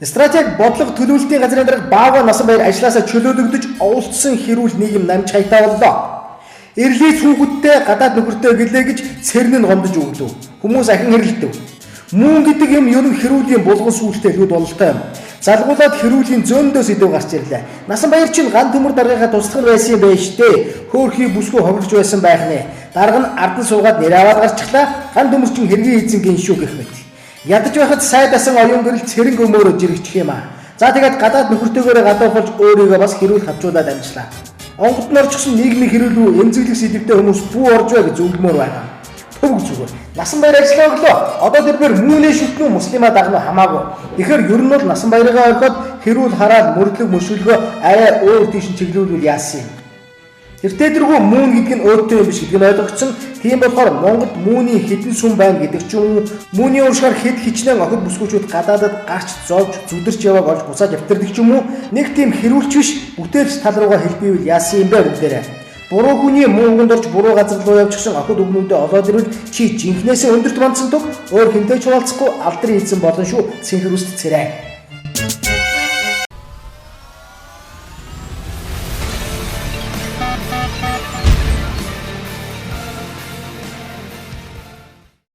Стратеги бодлого төлөвлөлтийн газрын дарга Баава Насанбаяр ажлаасаа чөлөөлөгдөж овцсон хэрүүл нийгэм нам чаятай боллоо. Эрлийц хүүхэдтэй гадаад нөхөртэй гэлээ гэж цэрэн нь гомдож өглөө. Хүмүүс ахин хэрэлдэв. Мөн гэдэг юм ер нь хэрүүлийн булган сүулттэй илүүд бололтой юм. Залгуулаад хэрүүлийн зөндөө сэдв гарч ирлээ. Насанбаяр чинь ган төмөр даргийнхаа туслах нь байсан юм байж тээ. Хөөхий бүсгүй хохирч байсан байх нэ. Дарга нь ардан суугаад нэр аваад гарчихлаа. Ган төмөр чинь хэргийн эзэн гин шүү гэх мэт. Ядаж байхад сай дасан оюун гэрэл цэрэнг өмөөрөө жирэгчих юм аа. За тэгээд гадаад нөхөртэйгөө гадуурхалж өөрийгөө бас хэрүүл хавчуулаад амжлаа. Онгод нь орчихсон нийгмийн хэрүүл рүү эмзэглэх сэдвтэй хүмүүс бүү орж байг зөвлөмөр байгаа. Төвг зүгээр. Насанбаяр ажиллаа өглөө. Одоо тэрээр мөнэ шүтнүү муслима дагнуу хамаагүй. Тэгэхээр ер нь бол Насанбаяргаа орхиод хэрүүл хараад мөрдлөг мөшөлгөө аяа өөр тийш чиглүүлвэл яасан юм. Тэртээдэргүй мөн гэдэг нь өөдтэй юм биш гэдгийг ойлгогдсон. Тийм болохоор Монголд мөний хэдэн сүм байна гэдэг ч юм уу, мөний уршгаар хэд хичнээн охид бүсгүүчүүд гадаадад гарч зовж зүдэрч явааг олж буцааж автирдаг ч юм уу, нэг тийм хэрүүлч биш бүтээлч тал руугаа хэлбийвэл яасан юм бэ бүгдээрээ. Буруу хүний мөнгөнд орж буруу газар руу явчихсан охид өгнүүдээ олоод ирвэл чи жинхнээсээ өндөрт бандсан төг өөр хинтэй ч уулзахгүй алдрын эзэн болно шүү. Синхэр үст цэрэ.